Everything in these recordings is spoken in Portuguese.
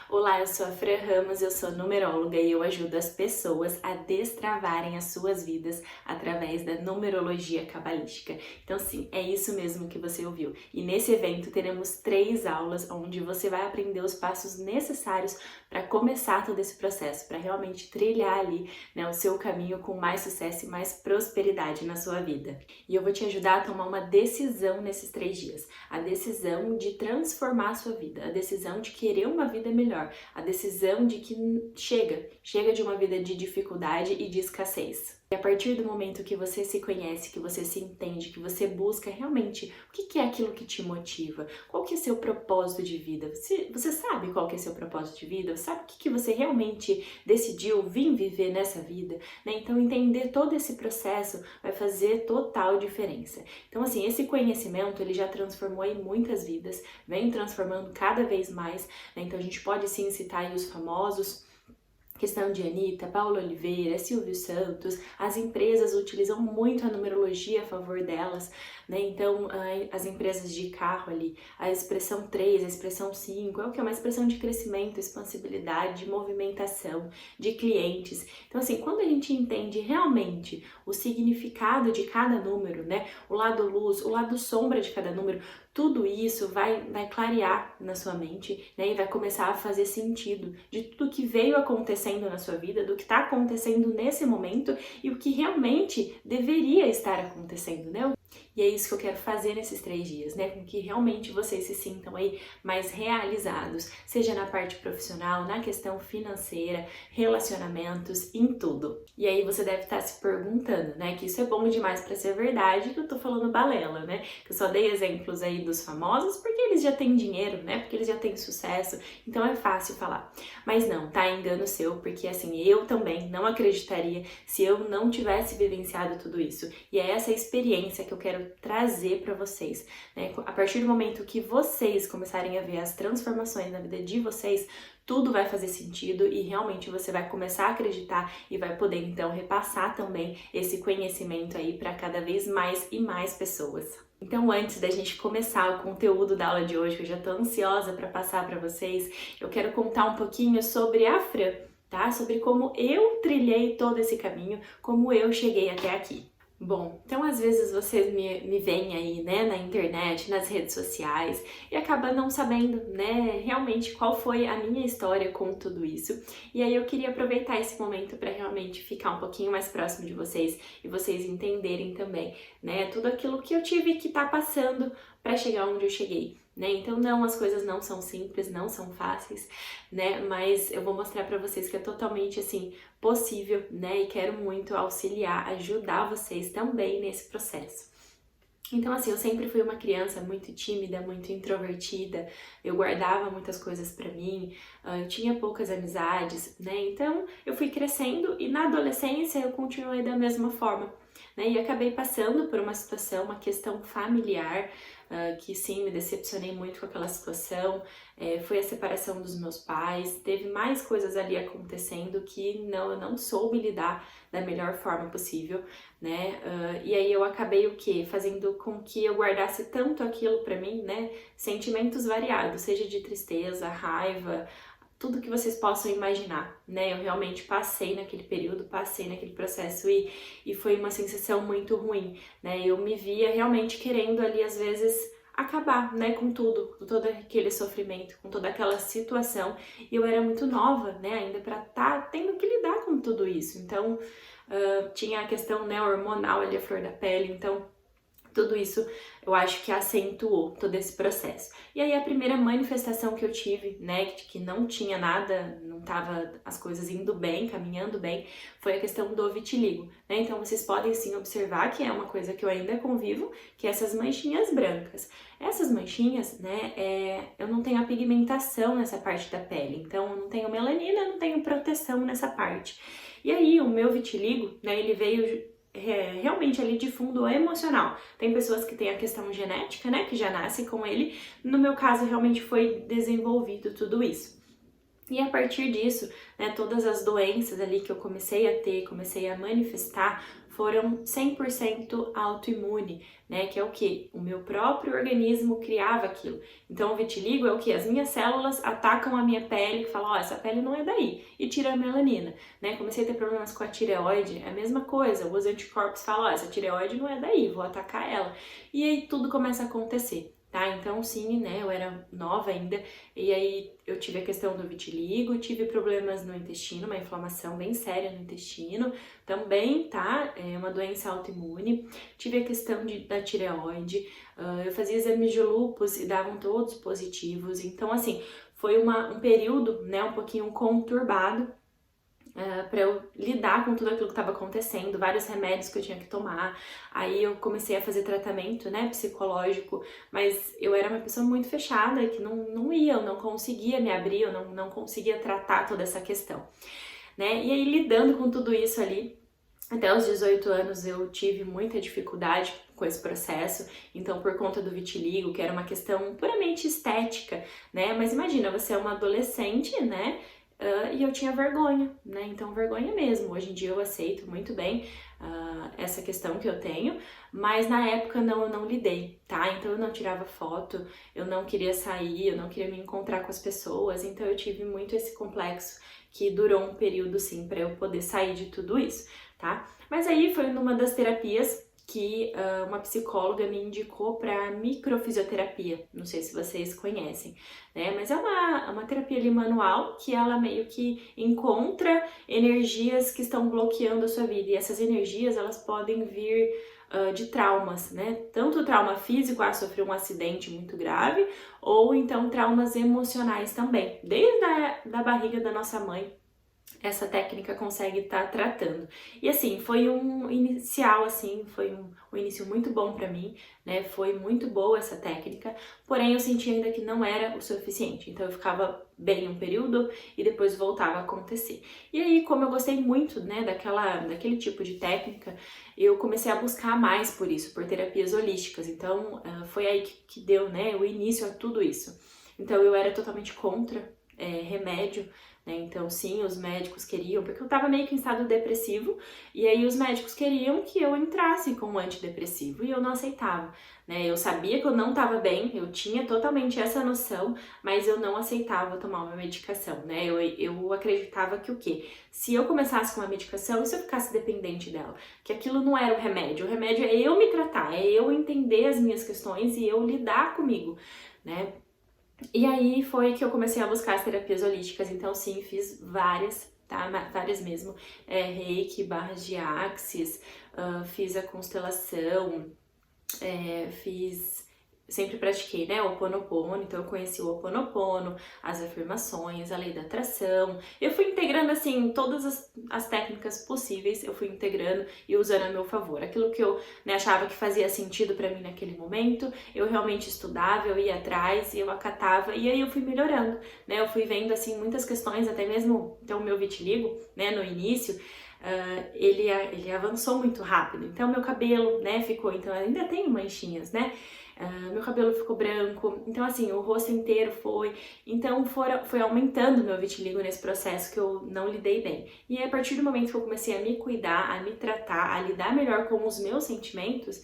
Olá, eu sou a Fran Ramos, eu sou numeróloga e eu ajudo as pessoas a destravarem as suas vidas através da numerologia cabalística. Então sim, é isso mesmo que você ouviu. E nesse evento teremos 3 aulas onde você vai aprender os passos necessários para começar todo esse processo, para realmente trilhar ali, o seu caminho com mais sucesso e mais prosperidade na sua vida. E eu vou te ajudar a tomar uma decisão nesses 3 dias, a decisão de transformar a sua vida, a decisão de querer uma vida melhor, a decisão de que chega de uma vida de dificuldade e de escassez. E a partir do momento que você se conhece, que você se entende, que você busca realmente o que é aquilo que te motiva, qual que é seu propósito de vida, você sabe qual que é seu propósito de vida, sabe o que você realmente decidiu vir viver nessa vida, né? Então entender todo esse processo vai fazer total diferença. Então assim, esse conhecimento ele já transformou em muitas vidas, vem transformando cada vez mais, né? Então a gente pode sim citar aí os famosos, questão de Anitta, Paula Oliveira, Silvio Santos. As empresas utilizam muito a numerologia a favor delas, né? Então, as empresas de carro ali, a expressão 3, a expressão 5, é o que? É uma expressão de crescimento, expansibilidade, de movimentação, de clientes. Então, assim, quando a gente entende realmente o significado de cada número, né? O lado luz, o lado sombra de cada número, tudo isso vai clarear na sua mente, né? E vai começar a fazer sentido de tudo que veio acontecendo na sua vida, do que está acontecendo nesse momento e o que realmente deveria estar acontecendo, né? E é isso que eu quero fazer nesses 3 dias, né? Com que realmente vocês se sintam aí mais realizados, seja na parte profissional, na questão financeira, relacionamentos, em tudo. E aí você deve estar se perguntando, né? Que isso é bom demais para ser verdade, que eu tô falando balela, né? Que eu só dei exemplos aí dos famosos porque eles já têm dinheiro, né? Porque eles já têm sucesso, então é fácil falar. Mas não, tá? Engano seu, porque assim, eu também não acreditaria se eu não tivesse vivenciado tudo isso. E é essa experiência que eu quero trazer para vocês, né? A partir do momento que vocês começarem a ver as transformações na vida de vocês, tudo vai fazer sentido e realmente você vai começar a acreditar e vai poder então repassar também esse conhecimento aí para cada vez mais e mais pessoas. Então, antes da gente começar o conteúdo da aula de hoje, que eu já tô ansiosa para passar para vocês, eu quero contar um pouquinho sobre a Fran, tá? Sobre como eu trilhei todo esse caminho, como eu cheguei até aqui. Bom, então às vezes vocês me veem aí, né, na internet, nas redes sociais e acaba não sabendo, né, realmente qual foi a minha história com tudo isso. E aí eu queria aproveitar esse momento para realmente ficar um pouquinho mais próximo de vocês e vocês entenderem também, né, tudo aquilo que eu tive que estar passando para chegar onde eu cheguei. Né? Então não, as coisas não são simples, não são fáceis, né? Mas eu vou mostrar para vocês que é totalmente assim possível, né? E quero muito auxiliar, ajudar vocês também nesse processo. Então assim, eu sempre fui uma criança muito tímida, muito introvertida, eu guardava muitas coisas pra mim, eu tinha poucas amizades, né? Então eu fui crescendo e na adolescência eu continuei da mesma forma, né? E acabei passando por uma situação, uma questão familiar, que sim, me decepcionei muito com aquela situação, foi a separação dos meus pais, teve mais coisas ali acontecendo que eu não soube lidar da melhor forma possível, né? E aí eu acabei o quê? Fazendo com que eu guardasse tanto aquilo pra mim, né? Sentimentos variados, seja de tristeza, raiva, tudo que vocês possam imaginar, né? Eu realmente passei naquele período, passei naquele processo e foi uma sensação muito ruim, né? Eu me via realmente querendo ali, às vezes, acabar, né, com tudo, com todo aquele sofrimento, com toda aquela situação. E eu era muito nova, né, ainda para estar tendo que lidar com tudo isso. Então, tinha a questão, né, hormonal ali, a flor da pele, então tudo isso eu acho que acentuou todo esse processo. E aí a primeira manifestação que eu tive, né, de que não tinha nada, não tava as coisas indo bem, caminhando bem, foi a questão do vitiligo, né? Então vocês podem sim observar que é uma coisa que eu ainda convivo, que é essas manchinhas brancas. Essas manchinhas, né, eu não tenho a pigmentação nessa parte da pele, então eu não tenho melanina, não tenho proteção nessa parte. E aí o meu vitiligo, né, ele veio realmente ali de fundo emocional. Tem pessoas que têm a questão genética, né, que já nascem com ele. No meu caso, realmente foi desenvolvido tudo isso. E a partir disso, né, todas as doenças ali que eu comecei a ter, comecei a manifestar, foram 100% autoimune, né? Que é o que? O meu próprio organismo criava aquilo. Então, o vitiligo é o que? As minhas células atacam a minha pele, que falam, ó, essa pele não é daí, e tira a melanina, né? Comecei a ter problemas com a tireoide, é a mesma coisa, os anticorpos falam, ó, essa tireoide não é daí, vou atacar ela. E aí tudo começa a acontecer. Tá, então sim, né, eu era nova ainda, e aí eu tive a questão do vitiligo, tive problemas no intestino, uma inflamação bem séria no intestino, também, tá, é uma doença autoimune, tive a questão da tireoide, eu fazia exames de lúpus e davam todos positivos, então assim, foi um período, né, um pouquinho conturbado, para eu lidar com tudo aquilo que estava acontecendo, vários remédios que eu tinha que tomar. Aí eu comecei a fazer tratamento, né, psicológico, mas eu era uma pessoa muito fechada, que não ia, eu não conseguia me abrir, eu não conseguia tratar toda essa questão, né? E aí lidando com tudo isso ali, até os 18 anos eu tive muita dificuldade com esse processo, então por conta do vitiligo, que era uma questão puramente estética, né? Mas imagina, você é uma adolescente, né? E eu tinha vergonha, né? Então, vergonha mesmo. Hoje em dia eu aceito muito bem essa questão que eu tenho, mas na época eu não lidei, tá? Então, eu não tirava foto, eu não queria sair, eu não queria me encontrar com as pessoas, então eu tive muito esse complexo que durou um período, sim, para eu poder sair de tudo isso, tá? Mas aí foi numa das terapias que uma psicóloga me indicou para microfisioterapia, não sei se vocês conhecem, né? Mas é uma terapia ali manual que ela meio que encontra energias que estão bloqueando a sua vida, e essas energias elas podem vir de traumas, né? Tanto trauma físico, sofrer um acidente muito grave, ou então traumas emocionais também, desde da barriga da nossa mãe. Essa técnica consegue estar tratando. E assim, foi um inicial, assim, foi um início muito bom para mim, né? Foi muito boa essa técnica, porém eu senti ainda que não era o suficiente. Então eu ficava bem um período e depois voltava a acontecer. E aí, como eu gostei muito, né, daquele tipo de técnica, eu comecei a buscar mais por isso, por terapias holísticas. Então foi aí que deu, né, o início a tudo isso. Então eu era totalmente contra remédio, né? Então sim, os médicos queriam, porque eu tava meio que em estado depressivo, e aí os médicos queriam que eu entrasse com um antidepressivo, e eu não aceitava, né? Eu sabia que eu não tava bem, eu tinha totalmente essa noção, mas eu não aceitava tomar uma medicação, né? Eu acreditava que o quê? Se eu começasse com uma medicação, e se eu ficasse dependente dela? Que aquilo não era o remédio é eu me tratar, é eu entender as minhas questões e eu lidar comigo, né? E aí foi que eu comecei a buscar as terapias holísticas, então sim, fiz várias, tá? Várias mesmo, reiki, barras de axis, fiz a constelação, sempre pratiquei, né, o Ho'oponopono, então eu conheci o Ho'oponopono, as afirmações, a lei da atração, eu fui integrando, assim, todas as técnicas possíveis, eu fui integrando e usando a meu favor. Aquilo que eu, né, achava que fazia sentido pra mim naquele momento, eu realmente estudava, eu ia atrás, e eu acatava, e aí eu fui melhorando, né, eu fui vendo, assim, muitas questões, até mesmo, então, o meu vitiligo, né, no início, ele avançou muito rápido, então meu cabelo, né, ficou, então ainda tenho manchinhas, né, meu cabelo ficou branco, então assim, o rosto inteiro então foi aumentando meu vitiligo nesse processo que eu não lidei bem. E a partir do momento que eu comecei a me cuidar, a me tratar, a lidar melhor com os meus sentimentos,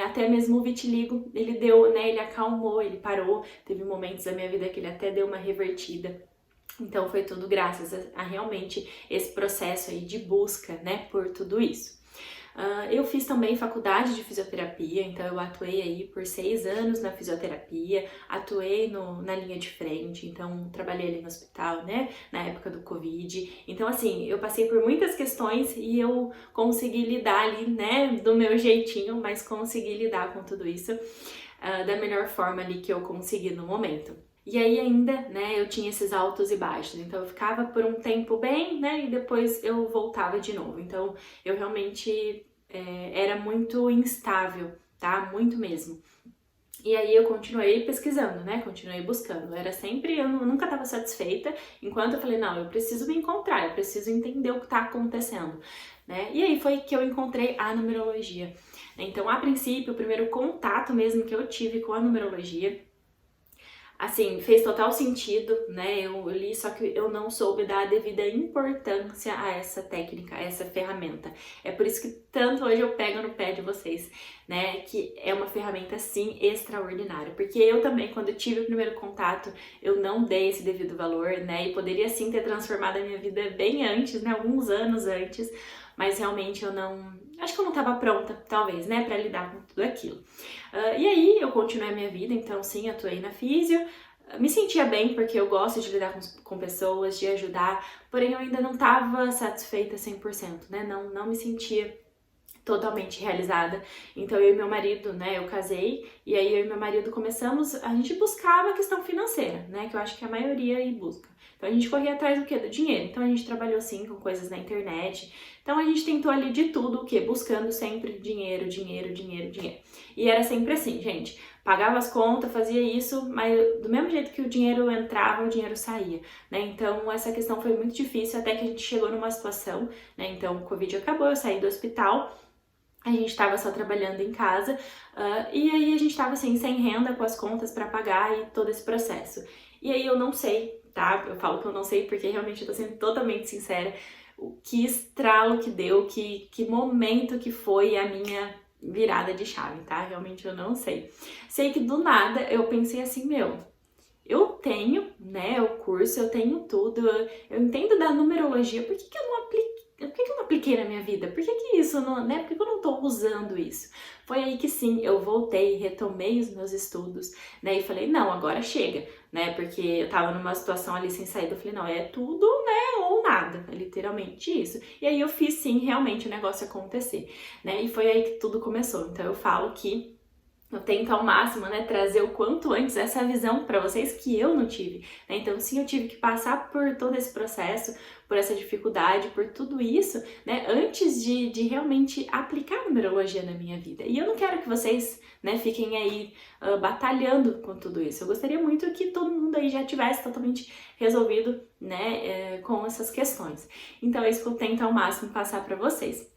até mesmo o vitiligo, ele deu, né, ele acalmou, ele parou, teve momentos da minha vida que ele até deu uma revertida. Então foi tudo graças a realmente esse processo aí de busca, né, por tudo isso. Eu fiz também faculdade de fisioterapia, então eu atuei aí por 6 anos na fisioterapia, atuei na linha de frente, então trabalhei ali no hospital, né, na época do Covid. Então assim, eu passei por muitas questões e eu consegui lidar ali, né, do meu jeitinho, mas consegui lidar com tudo isso da melhor forma ali que eu consegui no momento. E aí ainda, né, eu tinha esses altos e baixos, então eu ficava por um tempo bem, né, e depois eu voltava de novo. Então eu realmente era muito instável, tá? Muito mesmo. E aí eu continuei pesquisando, né, continuei buscando. Eu nunca estava satisfeita, enquanto eu falei, não, eu preciso me encontrar, eu preciso entender o que está acontecendo, né? E aí foi que eu encontrei a numerologia. Então, a princípio, o primeiro contato mesmo que eu tive com a numerologia, assim, fez total sentido, né? Eu li, só que eu não soube dar a devida importância a essa técnica, a essa ferramenta. É por isso que tanto hoje eu pego no pé de vocês, né? Que é uma ferramenta, sim, extraordinária. Porque eu também, quando tive o primeiro contato, eu não dei esse devido valor, né? E poderia, sim, ter transformado a minha vida bem antes, né? Alguns anos antes. Mas realmente eu não... Acho que eu não estava pronta, talvez, né? Pra lidar com tudo aquilo. E aí eu continuei a minha vida, então sim, atuei na físio, me sentia bem porque eu gosto de lidar com pessoas, de ajudar, porém eu ainda não estava satisfeita 100%, né? Não me sentia totalmente realizada. Então eu e meu marido, né, eu casei, e aí eu e meu marido começamos, a gente buscava a questão financeira, né, que eu acho que a maioria aí busca. Então a gente corria atrás do quê? Do dinheiro. Então a gente trabalhou sim com coisas na internet. Então a gente tentou ali de tudo, o quê? Buscando sempre dinheiro, dinheiro, dinheiro, dinheiro. E era sempre assim, gente. Pagava as contas, fazia isso, mas do mesmo jeito que o dinheiro entrava, o dinheiro saía, né? Então essa questão foi muito difícil até que a gente chegou numa situação, né? Então o Covid acabou, eu saí do hospital. A gente estava só trabalhando em casa e aí a gente estava assim, sem renda, com as contas para pagar e todo esse processo. E aí eu não sei, tá? Eu falo que eu não sei porque realmente eu tô sendo totalmente sincera. O que estralo que deu, que momento que foi a minha virada de chave, tá? Realmente eu não sei. Sei que do nada eu pensei assim, meu, eu tenho, né, o curso, eu tenho tudo, eu entendo da numerologia, por que eu não apliquei? Por que eu não apliquei na minha vida? Por que isso não, né? Por que eu não tô usando isso? Foi aí que sim, eu voltei, retomei os meus estudos, né? E falei, não, agora chega, né? Porque eu tava numa situação ali sem saída, eu falei, não, é tudo, né? Ou nada, é literalmente isso. E aí eu fiz sim, realmente o negócio acontecer, né? E foi aí que tudo começou. Então eu falo que eu tento ao máximo, né, trazer o quanto antes essa visão para vocês que eu não tive, né? Então, sim, eu tive que passar por todo esse processo, por essa dificuldade, por tudo isso, né, antes de realmente aplicar a numerologia na minha vida. E eu não quero que vocês, né, fiquem aí batalhando com tudo isso. Eu gostaria muito que todo mundo aí já tivesse totalmente resolvido, né, com essas questões. Então, é isso que eu tento ao máximo passar para vocês.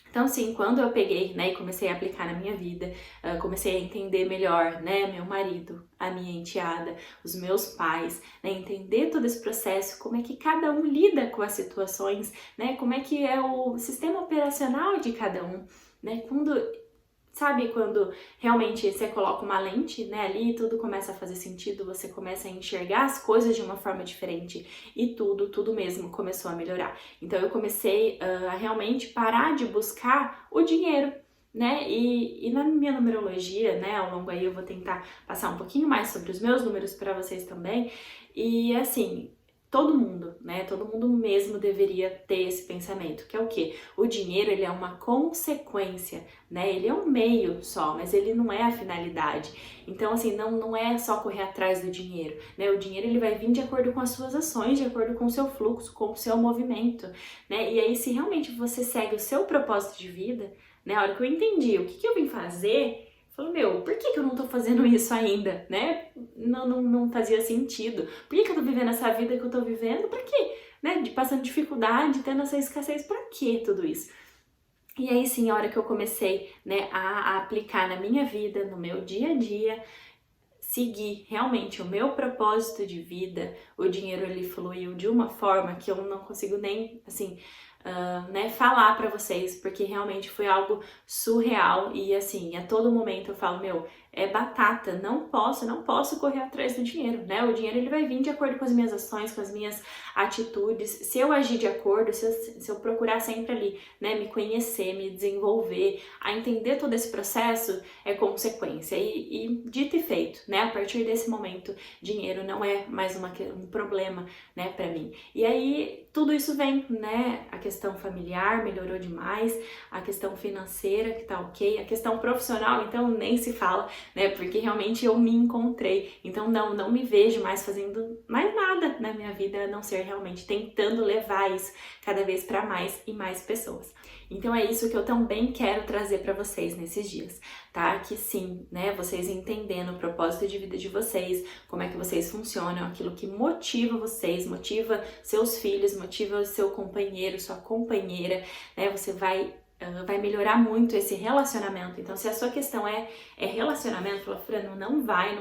Então, sim, quando eu peguei, né, e comecei a aplicar na minha vida, comecei a entender melhor, né, meu marido, a minha enteada, os meus pais, né, entender todo esse processo, como é que cada um lida com as situações, né, como é que é o sistema operacional de cada um, né, sabe quando realmente você coloca uma lente, né, ali e tudo começa a fazer sentido, você começa a enxergar as coisas de uma forma diferente e tudo mesmo começou a melhorar. Então eu comecei a realmente parar de buscar o dinheiro, né, e na minha numerologia, né, ao longo aí eu vou tentar passar um pouquinho mais sobre os meus números para vocês também, e assim... Todo mundo, né? Todo mundo mesmo deveria ter esse pensamento, que é o quê? O dinheiro, ele é uma consequência, né? Ele é um meio só, mas ele não é a finalidade. Então, assim, não é só correr atrás do dinheiro, né? O dinheiro, ele vai vir de acordo com as suas ações, de acordo com o seu fluxo, com o seu movimento, né? E aí, se realmente você segue o seu propósito de vida, né? A hora que eu entendi o que eu vim fazer... Falei, meu, por que eu não tô fazendo isso ainda, né? Não fazia sentido. Por que eu tô vivendo essa vida que eu tô vivendo? Pra quê? Né? Passando dificuldade, tendo essa escassez, pra quê tudo isso? E aí sim, a hora que eu comecei, né, a aplicar na minha vida, no meu dia a dia, seguir realmente o meu propósito de vida, o dinheiro ele fluiu de uma forma que eu não consigo nem, assim... né, falar pra vocês, porque realmente foi algo surreal e assim, a todo momento eu falo, meu, é batata, não posso correr atrás do dinheiro, né, o dinheiro ele vai vir de acordo com as minhas ações, com as minhas atitudes, se eu agir de acordo, se eu procurar sempre ali, né, me conhecer, me desenvolver, a entender todo esse processo, é consequência, e dito e feito, né, a partir desse momento, dinheiro não é mais um problema, né, pra mim, e aí tudo isso vem, né, a questão familiar melhorou demais, a questão financeira que tá ok, a questão profissional então nem se fala, né, porque realmente eu me encontrei, então não me vejo mais fazendo mais nada na minha vida, a não ser realmente tentando levar isso cada vez para mais e mais pessoas. Então é isso que eu também quero trazer para vocês nesses dias, tá? Que sim, né, vocês entendendo o propósito de vida de vocês, como é que vocês funcionam, aquilo que motiva vocês, motiva seus filhos, motiva seu companheiro, sua companheira, né? Você vai melhorar muito esse relacionamento. Então, se a sua questão é relacionamento, fala, Fran, não vai.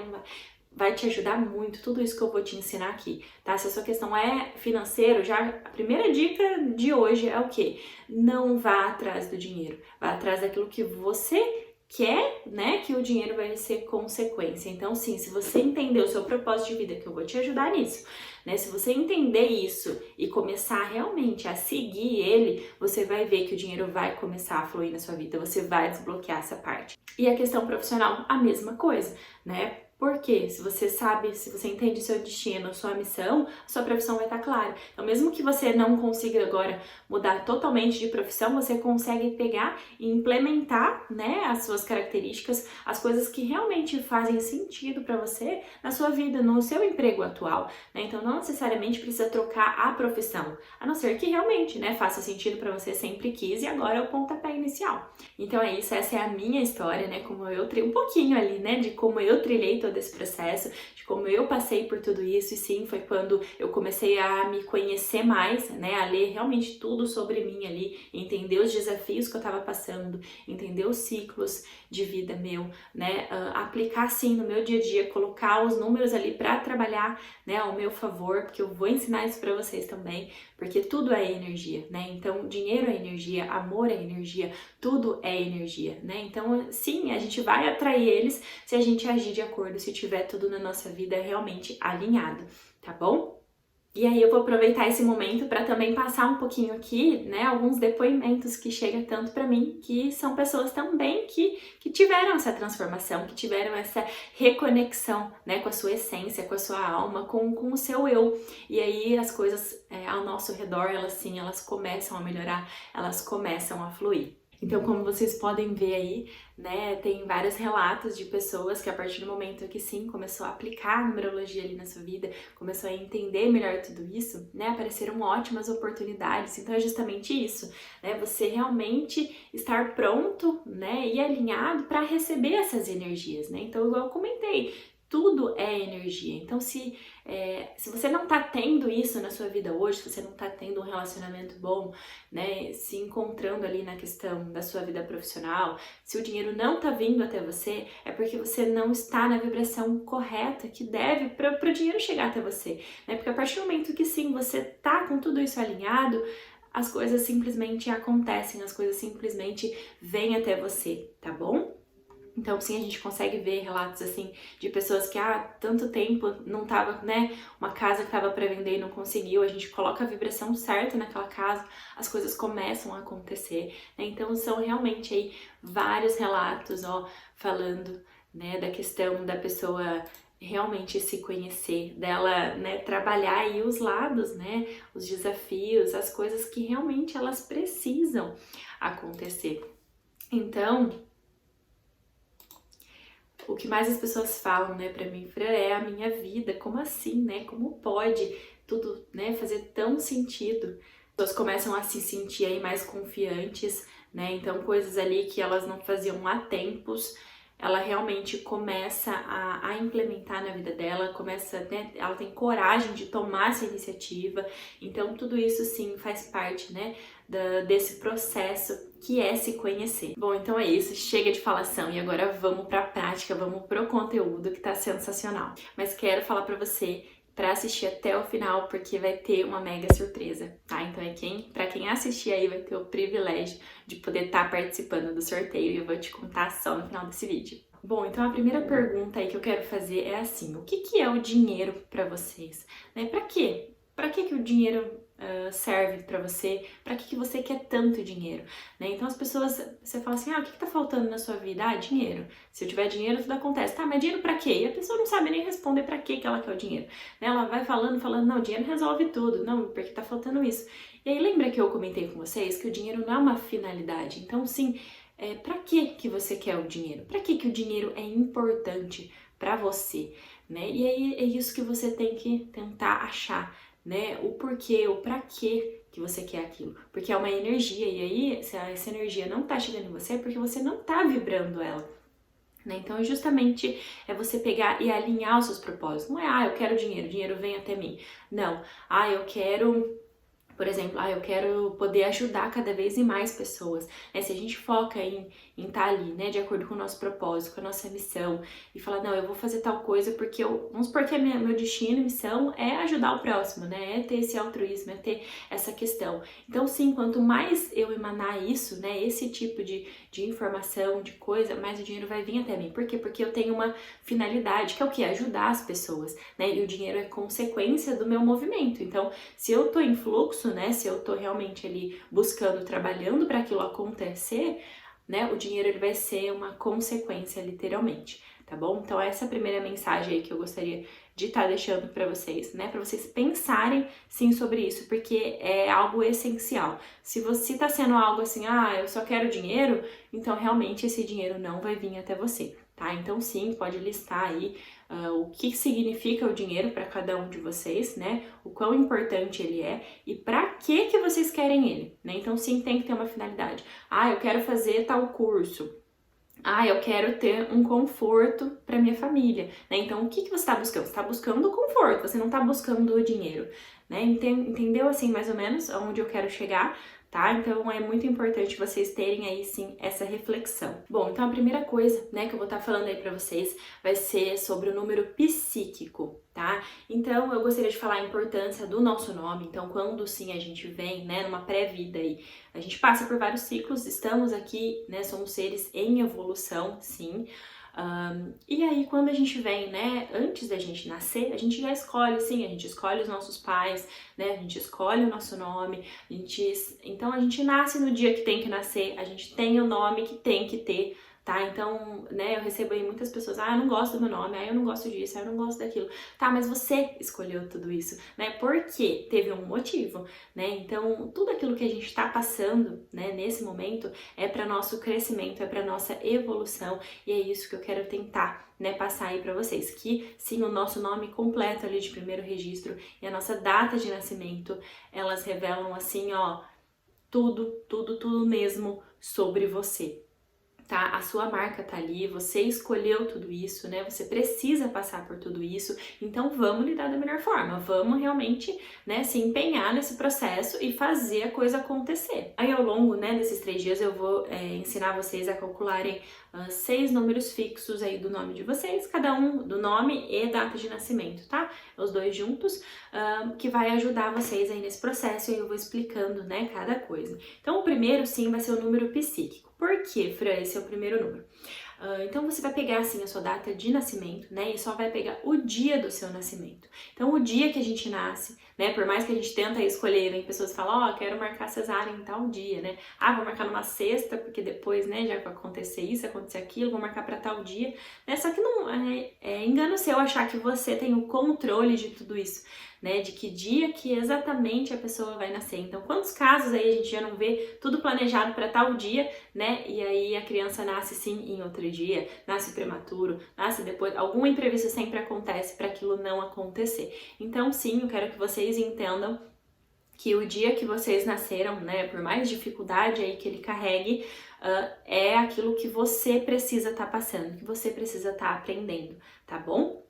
vai te ajudar muito tudo isso que eu vou te ensinar aqui, tá? Se a sua questão é financeiro, já a primeira dica de hoje é o quê? Não vá atrás do dinheiro, vá atrás daquilo que você quer, né, que o dinheiro vai ser consequência. Então, sim, se você entender o seu propósito de vida, que eu vou te ajudar nisso, né? Se você entender isso e começar realmente a seguir ele, você vai ver que o dinheiro vai começar a fluir na sua vida, você vai desbloquear essa parte. E a questão profissional, a mesma coisa, né? Porque se você sabe, se você entende seu destino, sua missão, sua profissão vai estar clara. Então, mesmo que você não consiga agora mudar totalmente de profissão, você consegue pegar e implementar, né, as suas características, as coisas que realmente fazem sentido para você na sua vida, no seu emprego atual, né? Então, não necessariamente precisa trocar a profissão, a não ser que realmente, né, faça sentido para você, sempre quis e agora é o pontapé inicial. Então é isso, essa é a minha história, né, como eu trilhei um pouquinho ali, né, de como eu trilhei todo esse processo, de como eu passei por tudo isso, e sim, foi quando eu comecei a me conhecer mais, né, a ler realmente tudo sobre mim ali, entender os desafios que eu tava passando, entender os ciclos de vida meu, né, aplicar sim no meu dia a dia, colocar os números ali para trabalhar, né, ao meu favor, porque eu vou ensinar isso para vocês também, porque tudo é energia, né, então dinheiro é energia, amor é energia, tudo é energia, né, então sim, a gente vai atrair eles se a gente agir de acordo, se tiver tudo na nossa vida realmente alinhado, tá bom? E aí eu vou aproveitar esse momento para também passar um pouquinho aqui, né, alguns depoimentos que chegam tanto para mim, que são pessoas também que tiveram essa transformação, que tiveram essa reconexão, né, com a sua essência, com a sua alma, com o seu eu. E aí as coisas ao nosso redor, elas sim, elas começam a melhorar, elas começam a fluir. Então, como vocês podem ver aí, né, tem vários relatos de pessoas que a partir do momento que sim, começou a aplicar a numerologia ali na sua vida, começou a entender melhor tudo isso, né, apareceram ótimas oportunidades. Então é justamente isso, né, você realmente estar pronto, né, e alinhado para receber essas energias, né. Então, igual eu comentei, tudo é energia. Então, se você não tá tendo isso na sua vida hoje, se você não tá tendo um relacionamento bom, né, se encontrando ali na questão da sua vida profissional, se o dinheiro não tá vindo até você, é porque você não está na vibração correta que deve para o dinheiro chegar até você, né? Porque a partir do momento que sim, você tá com tudo isso alinhado, as coisas simplesmente acontecem, as coisas simplesmente vêm até você, tá bom? Então, sim, a gente consegue ver relatos, assim, de pessoas que há tanto tempo não tava, né, uma casa que tava para vender e não conseguiu, a gente coloca a vibração certa naquela casa, as coisas começam a acontecer, né? Então, são realmente aí vários relatos, ó, falando, né, da questão da pessoa realmente se conhecer, dela, né, trabalhar aí os lados, né, os desafios, as coisas que realmente elas precisam acontecer. Então, o que mais as pessoas falam, né, pra mim, Fran, é a minha vida, como assim, né, como pode tudo, né, fazer tão sentido? As pessoas começam a se sentir aí mais confiantes, né, então coisas ali que elas não faziam há tempos, ela realmente começa a implementar na vida dela, começa, né, ela tem coragem de tomar essa iniciativa, então tudo isso sim faz parte, né, desse processo que é se conhecer. Bom, então é isso, chega de falação e agora vamos pra prática, vamos pro conteúdo que tá sensacional. Mas quero falar pra você para assistir até o final, porque vai ter uma mega surpresa, tá? Então para quem assistir aí vai ter o privilégio de poder estar participando do sorteio e eu vou te contar só no final desse vídeo. Bom, então a primeira pergunta aí que eu quero fazer é assim, o que é o dinheiro para vocês? Né? Para quê? Para que o dinheiro serve para você? Para que você quer tanto dinheiro? Né? Então as pessoas, você fala assim, o que tá faltando na sua vida? Ah, dinheiro. Se eu tiver dinheiro, tudo acontece. Tá, mas dinheiro para quê? E a pessoa não sabe nem responder para que ela quer o dinheiro. Né? Ela vai falando, não, dinheiro resolve tudo. Não, porque tá faltando isso. E aí lembra que eu comentei com vocês que o dinheiro não é uma finalidade. Então sim, para que você quer o dinheiro? Para que o dinheiro é importante para você? Né? E aí é isso que você tem que tentar achar, né? O porquê, o pra quê que você quer aquilo. Porque é uma energia, e aí, se essa energia não tá chegando em você, é porque você não tá vibrando ela. Né? Então, justamente é você pegar e alinhar os seus propósitos. Não é, eu quero dinheiro, dinheiro vem até mim. Não, eu quero, Por exemplo, eu quero poder ajudar cada vez mais pessoas, né? Se a gente foca em estar ali, né, de acordo com o nosso propósito, com a nossa missão, e falar, não, eu vou fazer tal coisa porque vamos supor que meu destino e missão é ajudar o próximo, né? É ter esse altruísmo, é ter essa questão. Então, sim, quanto mais eu emanar isso, né, esse tipo de informação, de coisa, mais o dinheiro vai vir até mim. Por quê? Porque eu tenho uma finalidade, que é o quê? Ajudar as pessoas, né? E o dinheiro é consequência do meu movimento. Então, se eu tô em fluxo, né, se eu tô realmente ali buscando, trabalhando para aquilo acontecer, né, o dinheiro ele vai ser uma consequência, literalmente, tá bom? Então essa é a primeira mensagem aí que eu gostaria de estar deixando para vocês, né, para vocês pensarem sim sobre isso, porque é algo essencial. Se você tá sendo algo assim, eu só quero dinheiro, então realmente esse dinheiro não vai vir até você, tá? Então sim, pode listar aí o que significa o dinheiro para cada um de vocês, né? O quão importante ele é e para que vocês querem ele, né? Então sim, tem que ter uma finalidade. Eu quero fazer tal curso. Eu quero ter um conforto para minha família, né? Então, o que você está buscando? Você está buscando o conforto, você não está buscando o dinheiro, né? Entendeu, assim, mais ou menos aonde eu quero chegar, tá? Então, é muito importante vocês terem aí, sim, essa reflexão. Bom, então a primeira coisa, né, que eu vou estar falando aí para vocês vai ser sobre o número psíquico, tá? Então, eu gostaria de falar a importância do nosso nome. Então, quando sim a gente vem, né, numa pré-vida aí, a gente passa por vários ciclos, estamos aqui, né, somos seres em evolução, sim. E aí, quando a gente vem, né, antes da gente nascer, a gente já escolhe, sim, a gente escolhe os nossos pais, né, a gente escolhe o nosso nome, então a gente nasce no dia que tem que nascer, a gente tem o nome que tem que ter, tá? Então, né, eu recebo aí muitas pessoas, eu não gosto do meu nome, eu não gosto disso, eu não gosto daquilo. Tá, mas você escolheu tudo isso, né? Porque teve um motivo, né? Então, tudo aquilo que a gente tá passando, né, nesse momento é para nosso crescimento, é para nossa evolução, e é isso que eu quero tentar, né, passar aí para vocês, que sim, o nosso nome completo ali de primeiro registro e a nossa data de nascimento, elas revelam assim, tudo mesmo sobre você. Tá? A sua marca tá ali, você escolheu tudo isso, né? Você precisa passar por tudo isso, então vamos lidar da melhor forma, vamos realmente, né, se empenhar nesse processo e fazer a coisa acontecer. Aí ao longo, né, desses 3 dias eu vou ensinar vocês a calcularem 6 números fixos aí do nome de vocês, cada um do nome e data de nascimento, tá? Os dois juntos, que vai ajudar vocês aí nesse processo e eu vou explicando, né, cada coisa. Então o primeiro sim vai ser o número psíquico. Por que, Fran, esse é o primeiro número? Então você vai pegar assim a sua data de nascimento, né? E só vai pegar o dia do seu nascimento. Então o dia que a gente nasce, né? Por mais que a gente tenta escolher, vem pessoas falam, quero marcar cesárea em tal dia, né? Vou marcar numa sexta, porque depois, né, já vai acontecer isso, acontecer aquilo, vou marcar para tal dia, né? Só que não é engano seu achar que você tem o controle de tudo isso, né? De que dia que exatamente a pessoa vai nascer. Então, quantos casos aí a gente já não vê tudo planejado para tal dia, né? E aí a criança nasce sim em outro dia, nasce prematuro, nasce depois, algum imprevisto sempre acontece para aquilo não acontecer. Então, sim, eu quero que vocês entendam que o dia que vocês nasceram, né, por mais dificuldade aí que ele carregue, é aquilo que você precisa estar passando, que você precisa estar aprendendo, tá bom?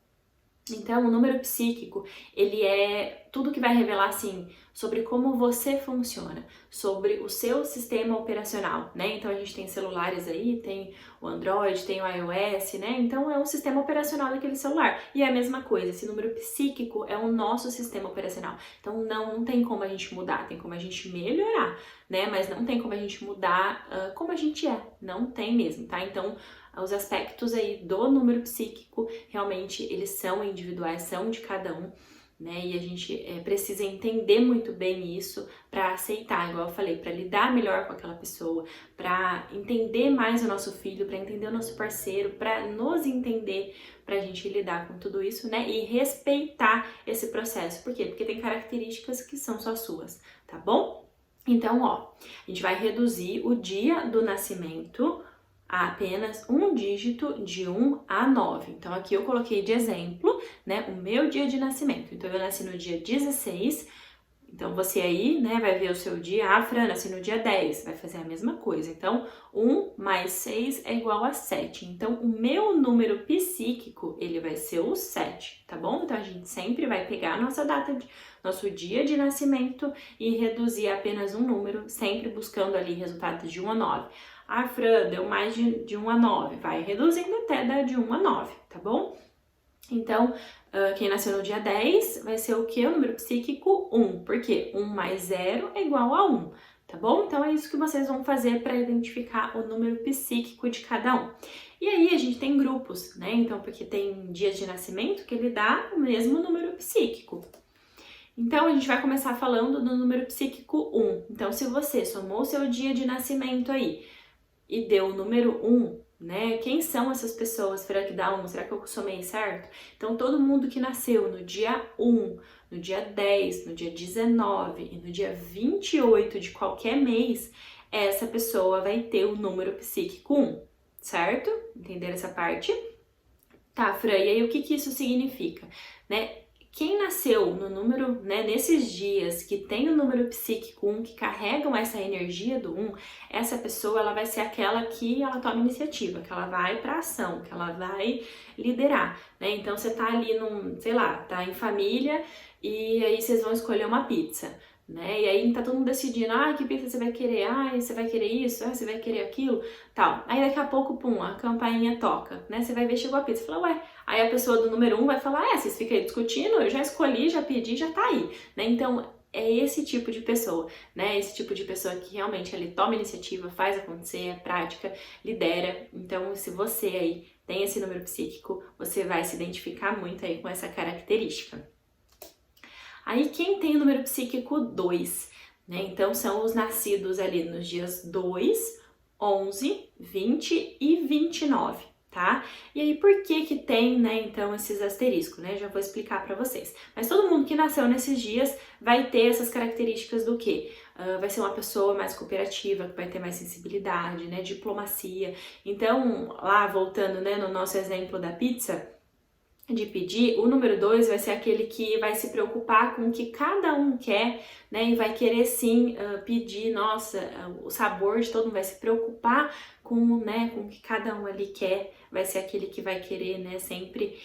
Então, o número psíquico, ele é tudo que vai revelar, assim, sobre como você funciona, sobre o seu sistema operacional, né? Então, a gente tem celulares aí, tem o Android, tem o iOS, né? Então, é um sistema operacional daquele celular. E é a mesma coisa, esse número psíquico é o nosso sistema operacional. Então, não tem como a gente mudar, tem como a gente melhorar, né? Mas não tem como a gente mudar como a gente é, não tem mesmo, tá? Então, os aspectos aí do número psíquico, realmente eles são individuais, são de cada um, né? E a gente precisa entender muito bem isso para aceitar, igual eu falei, para lidar melhor com aquela pessoa, para entender mais o nosso filho, para entender o nosso parceiro, para nos entender, para a gente lidar com tudo isso, né? E respeitar esse processo. Por quê? Porque tem características que são só suas, tá bom? Então, a gente vai reduzir o dia do nascimento a apenas um dígito de 1 a 9. Então, aqui eu coloquei de exemplo, né, o meu dia de nascimento. Então, eu nasci no dia 16, então você aí, né, vai ver o seu dia, Fran, nasci no dia 10, vai fazer a mesma coisa. Então, 1 mais 6 é igual a 7. Então, o meu número psíquico, ele vai ser o 7, tá bom? Então, a gente sempre vai pegar a nossa data nosso dia de nascimento e reduzir apenas um número, sempre buscando ali resultados de 1 a 9. Ah, Fran, deu mais de 1 a 9, vai reduzindo até dar de 1 a 9, tá bom? Então, quem nasceu no dia 10 vai ser o que? O número psíquico 1, porque 1 mais 0 é igual a 1, tá bom? Então, é isso que vocês vão fazer para identificar o número psíquico de cada um. E aí, a gente tem grupos, né? Então, porque tem dias de nascimento que ele dá o mesmo número psíquico. Então, a gente vai começar falando do número psíquico 1. Então, se você somou o seu dia de nascimento aí e deu o número 1, né? Quem são essas pessoas? Será que dá 1? Será que eu somei certo? Então, todo mundo que nasceu no dia 1, no dia 10, no dia 19 e no dia 28 de qualquer mês, essa pessoa vai ter o número psíquico 1, certo? Entenderam essa parte? Tá, Fran, e aí o que isso significa, né? Quem nasceu no número, né, nesses dias que tem o número psíquico 1, que carregam essa energia do 1, essa pessoa ela vai ser aquela que ela toma iniciativa, que ela vai pra ação, que ela vai liderar, né? Então você tá ali sei lá, tá em família e aí vocês vão escolher uma pizza, né? E aí tá todo mundo decidindo, que pizza você vai querer? Você vai querer isso? Você vai querer aquilo? Tal. Aí daqui a pouco, pum, a campainha toca, né? Você vai ver, chegou a pizza. Fala, ué. Aí a pessoa do número 1 vai falar, vocês ficam aí discutindo, eu já escolhi, já pedi, já tá aí, né? Então, é esse tipo de pessoa, né? Esse tipo de pessoa que realmente ele toma iniciativa, faz acontecer, é prática, lidera. Então, se você aí tem esse número psíquico, você vai se identificar muito aí com essa característica. Aí, quem tem o número psíquico 2, né? Então, são os nascidos ali nos dias 2, 11, 20 e 29, tá? E aí, por que tem, né, então, esses asteriscos, né? Já vou explicar pra vocês. Mas todo mundo que nasceu nesses dias vai ter essas características do quê? Vai ser uma pessoa mais cooperativa, que vai ter mais sensibilidade, né? Diplomacia. Então, lá, voltando, né, no nosso exemplo da pizza, de pedir, o número 2 vai ser aquele que vai se preocupar com o que cada um quer, né, e vai querer sim pedir, o sabor de todo mundo, vai se preocupar com, né, com o que cada um ali quer, vai ser aquele que vai querer, né, sempre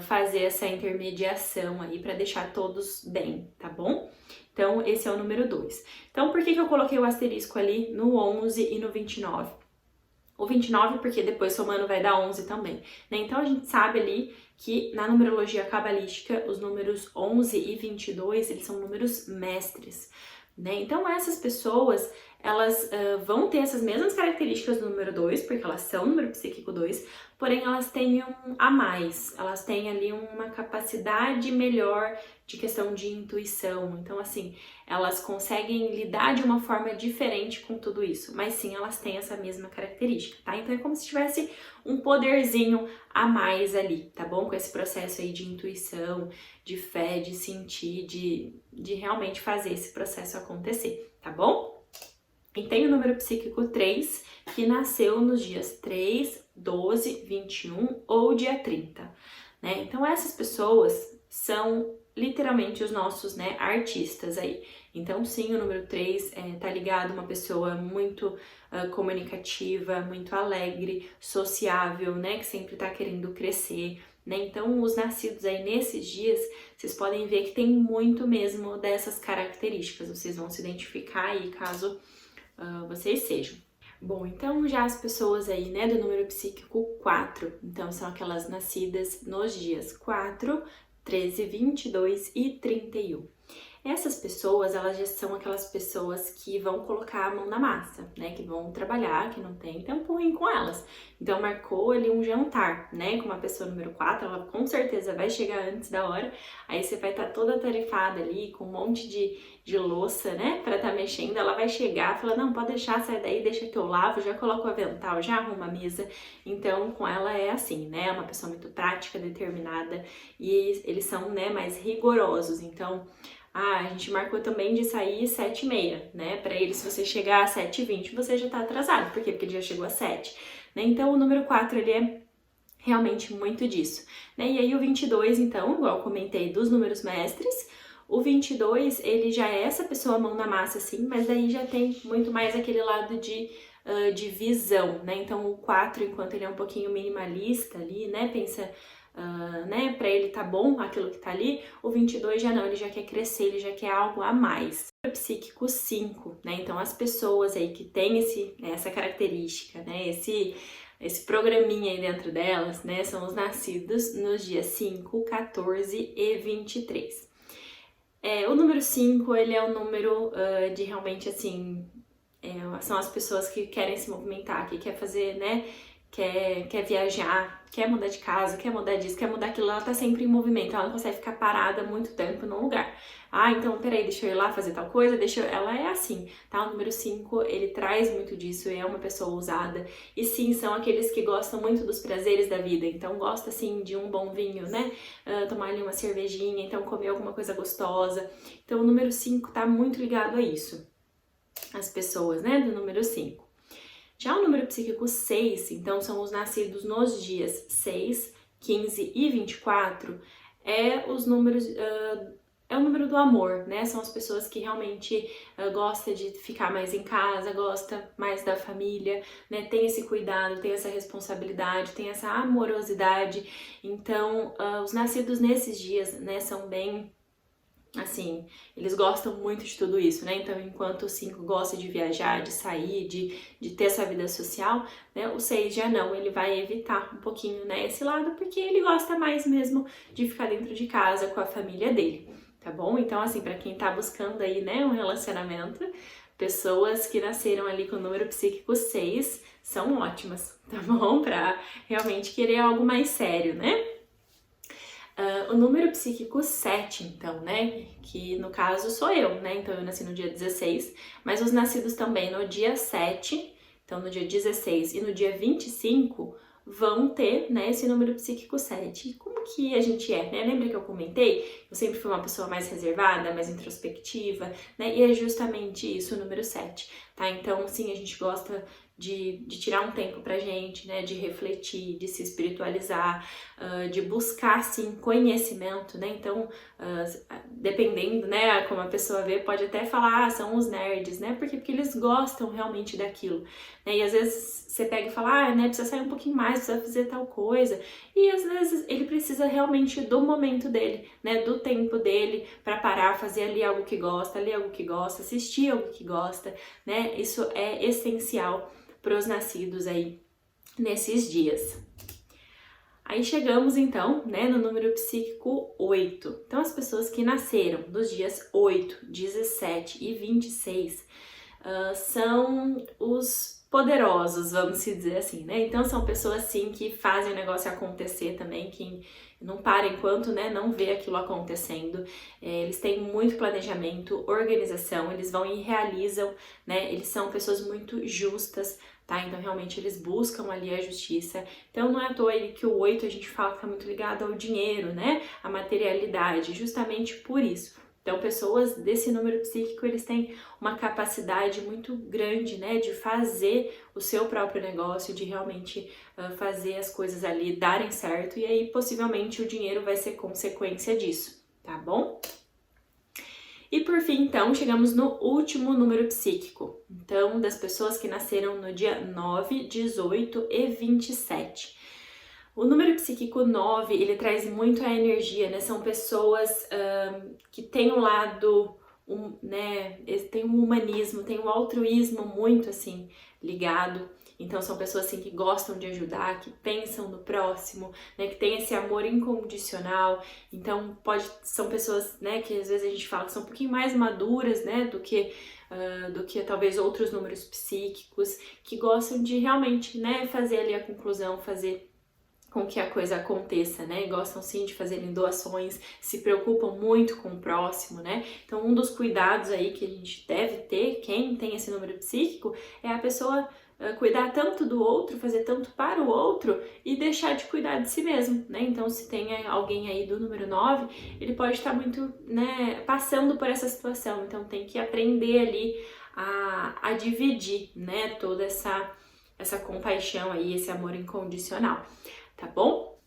fazer essa intermediação aí para deixar todos bem, tá bom? Então, esse é o número 2. Então, por que eu coloquei o asterisco ali no 11 e no 29? O 29 porque depois somando vai dar 11 também, né? Então, a gente sabe ali que na numerologia cabalística, os números 11 e 22, eles são números mestres, né? Então, essas pessoas, elas vão ter essas mesmas características do número 2, porque elas são número psíquico 2, porém elas têm um a mais, elas têm ali uma capacidade melhor de questão de intuição. Então, assim, elas conseguem lidar de uma forma diferente com tudo isso, mas sim, elas têm essa mesma característica, tá? Então, é como se tivesse um poderzinho a mais ali, tá bom? Com esse processo aí de intuição, de fé, de sentir, de realmente fazer esse processo acontecer, tá bom? E tem o número psíquico 3, que nasceu nos dias 3, 12, 21 ou dia 30, né? Então, essas pessoas são literalmente os nossos, né, artistas aí. Então, sim, o número 3 tá ligado a uma pessoa muito comunicativa, muito alegre, sociável, né, que sempre tá querendo crescer, né? Então, os nascidos aí nesses dias, vocês podem ver que tem muito mesmo dessas características. Vocês vão se identificar aí caso vocês sejam. Bom, então já as pessoas aí, né, do número psíquico 4, então são aquelas nascidas nos dias 4, 13, 22 e 31. Essas pessoas, elas já são aquelas pessoas que vão colocar a mão na massa, né? Que vão trabalhar, que não tem tempo ruim com elas. Então, marcou ali um jantar, né? Com uma pessoa número 4, ela com certeza vai chegar antes da hora. Aí você vai estar toda atarefada ali, com um monte de louça, né? Pra estar mexendo. Ela vai chegar, fala, não, pode deixar, sai daí, deixa que eu lavo, já coloco o avental, já arrumo a mesa. Então, com ela é assim, né? É uma pessoa muito prática, determinada. E eles são, né, mais rigorosos. Então, a gente marcou também de sair 7h30, né? Para ele, se você chegar às 7h20, você já tá atrasado. Por quê? Porque ele já chegou às 7, né? Então, o número 4, ele é realmente muito disso, né? E aí, o 22, então, igual eu comentei dos números mestres, o 22, ele já é essa pessoa mão na massa, assim, mas daí já tem muito mais aquele lado de visão, né? Então, o 4, enquanto ele é um pouquinho minimalista ali, né? Pensa né, para ele tá bom aquilo que tá ali, o 22 já não, ele já quer crescer, ele já quer algo a mais. O psíquico 5, né, então as pessoas aí que têm essa característica, né, esse programinha aí dentro delas, né, são os nascidos nos dias 5, 14 e 23. O número 5, ele é o número de realmente, assim, são as pessoas que querem se movimentar, que quer fazer, né, quer viajar, quer mudar de casa, quer mudar disso, quer mudar aquilo, ela tá sempre em movimento, ela não consegue ficar parada muito tempo num lugar. Então, peraí, deixa eu ir lá fazer tal coisa, ela é assim, tá? O número 5, ele traz muito disso, é uma pessoa ousada, e sim, são aqueles que gostam muito dos prazeres da vida, então gosta, assim, de um bom vinho, né? Tomar ali uma cervejinha, então comer alguma coisa gostosa. Então, o número 5 tá muito ligado a isso, as pessoas, né, do número 5. Já o número psíquico 6, então são os nascidos nos dias 6, 15 e 24, é o número do amor, né? São as pessoas que realmente gostam de ficar mais em casa, gosta mais da família, né? Tem esse cuidado, tem essa responsabilidade, tem essa amorosidade. Então, os nascidos nesses dias, né, são bem... Assim, eles gostam muito de tudo isso, né? Então, enquanto o 5 gosta de viajar, de sair, de ter essa vida social, né? O 6 já não, ele vai evitar um pouquinho, né, esse lado, porque ele gosta mais mesmo de ficar dentro de casa com a família dele, tá bom? Então, assim, pra quem tá buscando aí, né, um relacionamento, pessoas que nasceram ali com o número psíquico 6 são ótimas, tá bom? Pra realmente querer algo mais sério, né? O número psíquico 7, então, né, que no caso sou eu, né, então eu nasci no dia 16, mas os nascidos também no dia 7, então no dia 16 e no dia 25, vão ter, né, esse número psíquico 7. E como que a gente é, né? Lembra que eu comentei? Eu sempre fui uma pessoa mais reservada, mais introspectiva, né, e é justamente isso o número 7, tá? Então, sim, a gente gosta de tirar um tempo pra gente, né, de refletir, de se espiritualizar, de buscar, sim, conhecimento, né, então, dependendo, né, como a pessoa vê, pode até falar, são os nerds, né, porque eles gostam realmente daquilo, né, e às vezes você pega e fala, né, precisa sair um pouquinho mais, precisa fazer tal coisa, e às vezes ele precisa realmente do momento dele, né, do tempo dele, pra parar, fazer ali algo que gosta, ler algo que gosta, assistir algo que gosta, né, isso é essencial para os nascidos aí nesses dias. Aí chegamos então, né, no número psíquico 8. Então as pessoas que nasceram dos dias 8, 17 e 26 são os poderosos, vamos dizer assim, né? Então são pessoas sim que fazem o negócio acontecer também, que não para enquanto, né, não vê aquilo acontecendo. Eles têm muito planejamento, organização, eles vão e realizam, né? Eles são pessoas muito justas, tá? Então realmente eles buscam ali a justiça. Então não é à toa aí que o 8 a gente fala que tá muito ligado ao dinheiro, né? A materialidade, justamente por isso. Então, pessoas desse número psíquico, eles têm uma capacidade muito grande, né, de fazer o seu próprio negócio, de realmente fazer as coisas ali darem certo, e aí possivelmente o dinheiro vai ser consequência disso, tá bom? E por fim, então, chegamos no último número psíquico. Então, das pessoas que nasceram no dia 9, 18 e 27. O número psíquico 9, ele traz muito a energia, né? São pessoas que têm um lado, né? Tem um humanismo, tem um altruísmo muito, assim, ligado. Então, são pessoas, assim, que gostam de ajudar, que pensam no próximo, né? Que tem esse amor incondicional. Então, são pessoas, né? Que às vezes a gente fala que são um pouquinho mais maduras, né? Do que talvez outros números psíquicos, que gostam de realmente, né? Fazer ali a conclusão, fazer com que a coisa aconteça, né? Gostam sim de fazerem doações, se preocupam muito com o próximo, né? Então, um dos cuidados aí que a gente deve ter, quem tem esse número psíquico, é a pessoa cuidar tanto do outro, fazer tanto para o outro e deixar de cuidar de si mesmo, né? Então, se tem alguém aí do número 9, ele pode estar muito, né, passando por essa situação, então tem que aprender ali a dividir, né, toda essa compaixão aí, esse amor incondicional. Tá bom?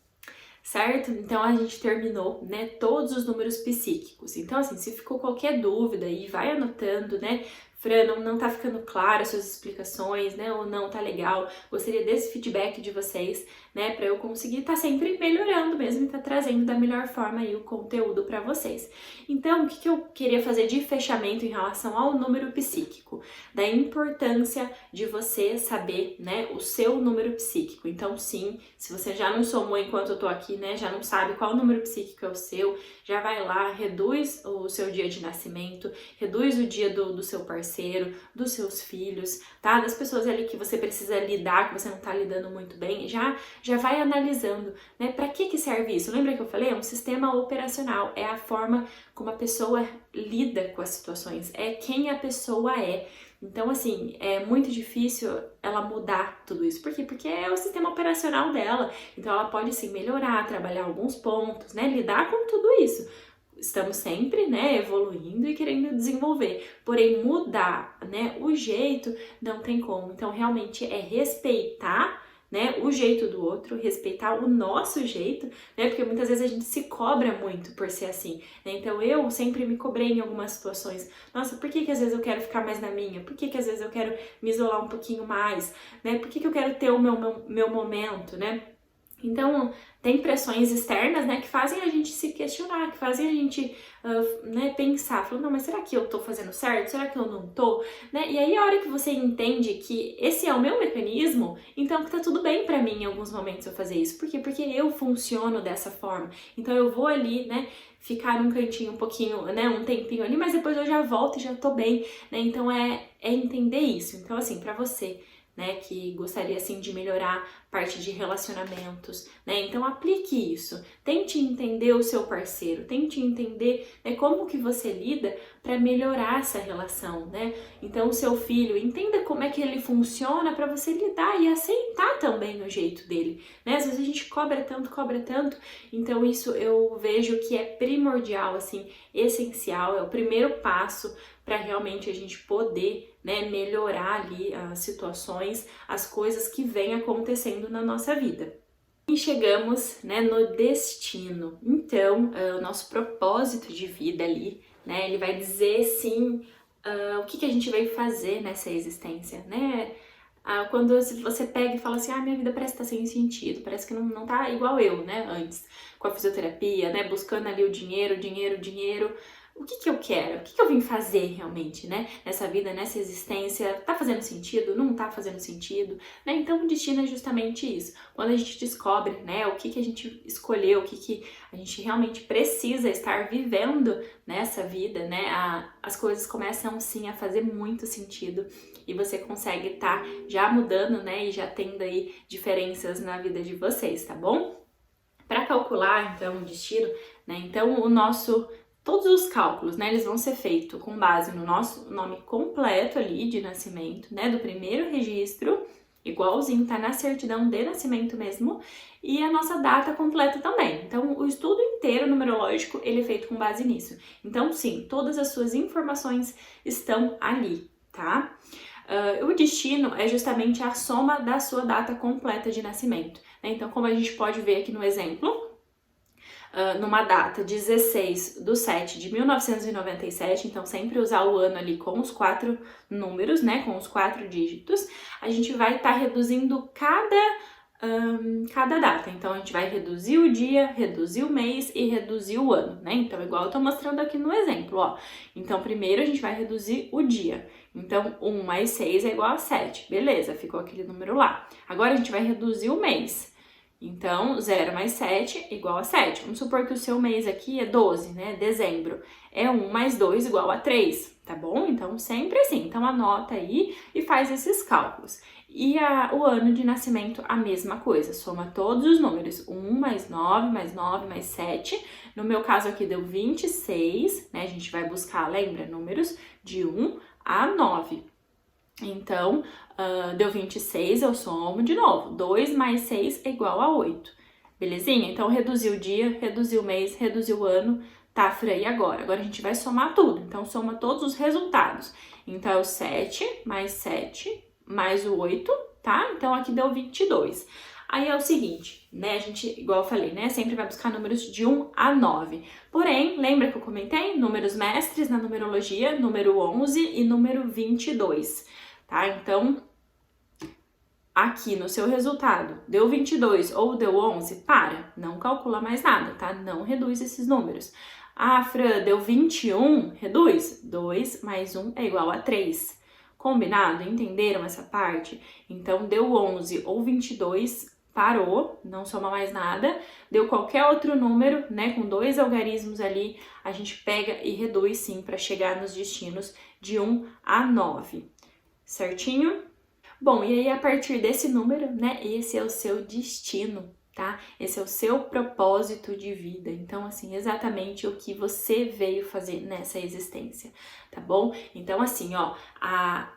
Certo? Então a gente terminou, né, todos os números psíquicos. Então assim, se ficou qualquer dúvida aí, vai anotando, né? Fran, não tá ficando claro as suas explicações, né? Ou não tá legal. Gostaria desse feedback de vocês, né? Pra eu conseguir estar sempre melhorando mesmo e tá trazendo da melhor forma aí o conteúdo pra vocês. Então, o que eu queria fazer de fechamento em relação ao número psíquico? Da importância de você saber, né, o seu número psíquico. Então, sim, se você já não somou enquanto eu tô aqui, né, já não sabe qual número psíquico é o seu, já vai lá, reduz o seu dia de nascimento, reduz o dia do seu parceiro, dos seus filhos, tá? Das pessoas ali que você precisa lidar, que você não tá lidando muito bem, já vai analisando, né? Pra que serve isso? Lembra que eu falei? É um sistema operacional, é a forma como a pessoa lida com as situações, é quem a pessoa é. Então, assim, é muito difícil ela mudar tudo isso. Por quê? Porque é o sistema operacional dela. Então, ela pode, sim, melhorar, trabalhar alguns pontos, né? Lidar com tudo isso. Estamos sempre, né, evoluindo e querendo desenvolver. Porém, mudar, né, o jeito não tem como. Então, realmente é respeitar, né, o jeito do outro, respeitar o nosso jeito, né, porque muitas vezes a gente se cobra muito por ser assim, né, então eu sempre me cobrei em algumas situações, nossa, por que às vezes eu quero ficar mais na minha, por que às vezes eu quero me isolar um pouquinho mais, né, por que eu quero ter o meu momento, né, então tem pressões externas, né, que fazem a gente se questionar, que fazem a gente, né, pensar, falando, não, mas será que eu tô fazendo certo? Será que eu não tô? Né? E aí a hora que você entende que esse é o meu mecanismo, então que tá tudo bem pra mim em alguns momentos eu fazer isso. Por quê? Porque eu funciono dessa forma. Então eu vou ali, né, ficar num cantinho um pouquinho, né, um tempinho ali, mas depois eu já volto e já tô bem, né? Então é entender isso. Então assim, pra você, né, que gostaria assim de melhorar parte de relacionamentos, né? Então aplique isso. Tente entender o seu parceiro, tente entender, né, como que você lida para melhorar essa relação, né? Então o seu filho, entenda como é que ele funciona para você lidar e aceitar também o jeito dele, né? Às vezes a gente cobra tanto, então isso eu vejo que é primordial, assim, essencial, é o primeiro passo para realmente a gente poder, né, melhorar ali as situações, as coisas que vêm acontecendo na nossa vida. E chegamos, né, no destino. Então, o nosso propósito de vida ali, né, ele vai dizer, sim, o que a gente veio fazer nessa existência, né? Quando você pega e fala assim, minha vida parece que tá sem sentido, parece que não tá igual eu, né, antes, com a fisioterapia, né, buscando ali o dinheiro, o que eu quero? O que eu vim fazer realmente, né? Nessa vida, nessa existência, tá fazendo sentido? Não tá fazendo sentido? Né? Então, o destino é justamente isso. Quando a gente descobre, né, o que a gente escolheu, o que a gente realmente precisa estar vivendo nessa vida, né? As coisas começam, sim, a fazer muito sentido e você consegue estar já mudando, né? E já tendo aí diferenças na vida de vocês, tá bom? Para calcular, então, o destino, né? Então, todos os cálculos, né, eles vão ser feitos com base no nosso nome completo ali de nascimento, né, do primeiro registro, igualzinho, tá na certidão de nascimento mesmo, e a nossa data completa também. Então, o estudo inteiro numerológico, ele é feito com base nisso. Então, sim, todas as suas informações estão ali, tá? O destino é justamente a soma da sua data completa de nascimento, né? Então, como a gente pode ver aqui no exemplo, numa data 16/7/1997, então sempre usar o ano ali com os 4 números, né, com os 4 dígitos, a gente vai estar reduzindo cada data. Então a gente vai reduzir o dia, reduzir o mês e reduzir o ano, né? Então igual eu tô mostrando aqui no exemplo, ó. Então primeiro a gente vai reduzir o dia. Então 1 mais 6 é igual a 7, beleza, ficou aquele número lá. Agora a gente vai reduzir o mês. Então, 0 mais 7 igual a 7. Vamos supor que o seu mês aqui é 12, né? Dezembro. É 1 mais 2 igual a 3, tá bom? Então, sempre assim. Então, anota aí e faz esses cálculos. E o ano de nascimento, a mesma coisa. Soma todos os números. 1 mais 9, mais 9, mais 7. No meu caso aqui deu 26, né? A gente vai buscar, lembra? Números de 1 a 9. Então, deu 26, eu somo de novo. 2 mais 6 é igual a 8. Belezinha? Então, reduziu o dia, reduziu o mês, reduziu o ano, tá, Fran, e agora? Agora a gente vai somar tudo. Então, soma todos os resultados. Então, é o 7 mais o 8, tá? Então, aqui deu 22. Aí é o seguinte, né, a gente, igual eu falei, né, sempre vai buscar números de 1 a 9. Porém, lembra que eu comentei? Números mestres na numerologia, número 11 e número 22, tá? Então, aqui no seu resultado, deu 22 ou deu 11, para, não calcula mais nada, tá? Não reduz esses números. Ah, Fran, deu 21, reduz. 2 mais 1 é igual a 3. Combinado? Entenderam essa parte? Então, deu 11 ou 22, parou, não soma mais nada. Deu qualquer outro número, né, com 2 algarismos ali, a gente pega e reduz sim para chegar nos destinos de 1 a 9. Certinho? Bom, e aí a partir desse número, né, esse é o seu destino, tá? Esse é o seu propósito de vida. Então, assim, exatamente o que você veio fazer nessa existência, tá bom? Então, assim, ó,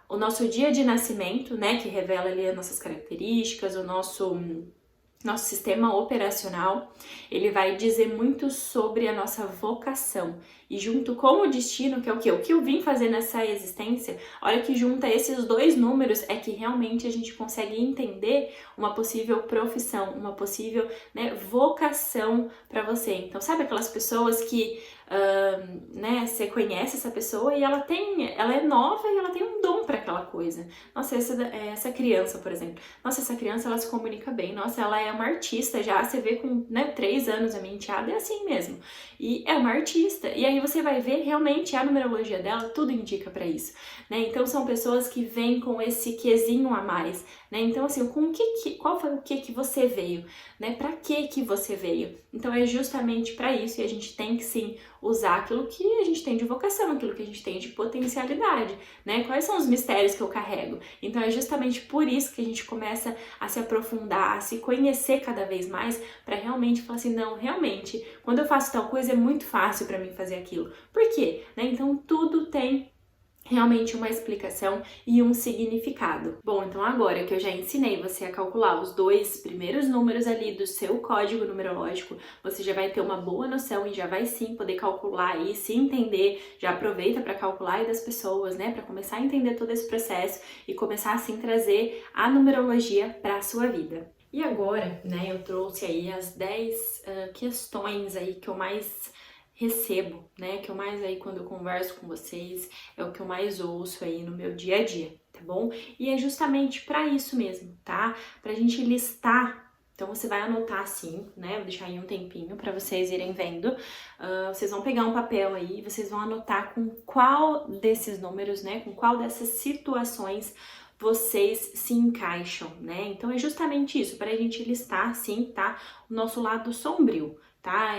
o nosso dia de nascimento, né, que revela ali as nossas características, o nosso sistema operacional, ele vai dizer muito sobre a nossa vocação. E junto com o destino, que é o quê? O que eu vim fazer nessa existência, a hora que junta esses dois números é que realmente a gente consegue entender uma possível profissão, uma possível, né, vocação para você. Então, sabe aquelas pessoas que né, você conhece essa pessoa e ela é nova e ela tem um dom para aquela coisa. Nossa, essa criança, por exemplo. Nossa, essa criança, ela se comunica bem. Nossa, ela é uma artista já. Você vê com, né, 3 anos, a minha enteada é assim mesmo. E é uma artista. E aí você vai ver, realmente, a numerologia dela, tudo indica para isso, né? Então, são pessoas que vêm com esse quezinho a mais, né? Então, assim, qual foi o que você veio, né? Para que você veio? Então, é justamente para isso e a gente tem que, sim, usar aquilo que a gente tem de vocação, aquilo que a gente tem de potencialidade, né? Quais são os mistérios que eu carrego? Então, é justamente por isso que a gente começa a se aprofundar, a se conhecer cada vez mais, para realmente falar assim, não, realmente, quando eu faço tal coisa é muito fácil para mim fazer aquilo. Por quê? Né? Então, tudo tem realmente uma explicação e um significado. Bom, então agora que eu já ensinei você a calcular os 2 primeiros números ali do seu código numerológico, você já vai ter uma boa noção e já vai sim poder calcular e se entender, já aproveita para calcular aí das pessoas, né, para começar a entender todo esse processo e começar assim trazer a numerologia para a sua vida. E agora, né, eu trouxe aí as 10 questões aí que eu mais recebo, né, que eu mais aí quando eu converso com vocês, é o que eu mais ouço aí no meu dia a dia, tá bom? E é justamente para isso mesmo, tá? Pra gente listar. Então você vai anotar assim, né? Vou deixar aí um tempinho para vocês irem vendo. Vocês vão pegar um papel aí, vocês vão anotar com qual desses números, né? Com qual dessas situações vocês se encaixam, né? Então é justamente isso, para a gente listar assim, tá? O nosso lado sombrio, tá?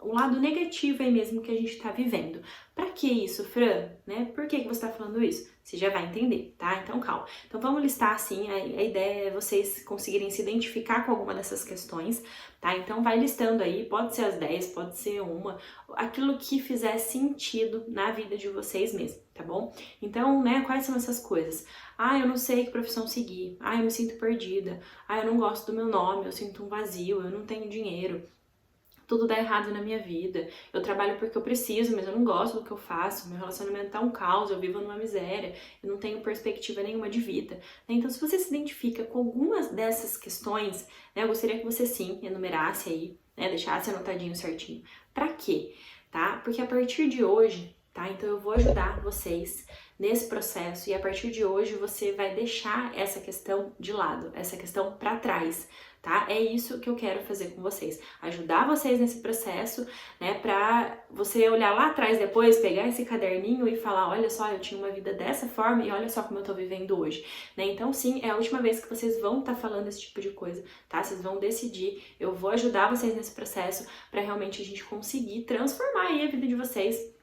O lado negativo aí mesmo que a gente tá vivendo. Pra que isso, Fran? Né? Por que você tá falando isso? Você já vai entender, tá? Então calma. Então vamos listar assim, a ideia é vocês conseguirem se identificar com alguma dessas questões, tá? Então vai listando aí, pode ser as 10, pode ser uma, aquilo que fizer sentido na vida de vocês mesmo, tá bom? Então, né, quais são essas coisas? Ah, eu não sei que profissão seguir. Ah, eu me sinto perdida. Ah, eu não gosto do meu nome, eu sinto um vazio, eu não tenho dinheiro. Tudo dá errado na minha vida, eu trabalho porque eu preciso, mas eu não gosto do que eu faço, meu relacionamento tá um caos, eu vivo numa miséria, eu não tenho perspectiva nenhuma de vida. Então, se você se identifica com algumas dessas questões, né, eu gostaria que você sim enumerasse aí, né, deixasse anotadinho certinho. Pra quê? Tá? Porque a partir de hoje, tá? Então eu vou ajudar vocês nesse processo e a partir de hoje você vai deixar essa questão de lado, essa questão pra trás, tá? É isso que eu quero fazer com vocês, ajudar vocês nesse processo, né, pra você olhar lá atrás depois, pegar esse caderninho e falar, olha só, eu tinha uma vida dessa forma e olha só como eu tô vivendo hoje, né? Então sim, é a última vez que vocês vão estar falando esse tipo de coisa, tá? Vocês vão decidir, eu vou ajudar vocês nesse processo pra realmente a gente conseguir transformar aí a vida de vocês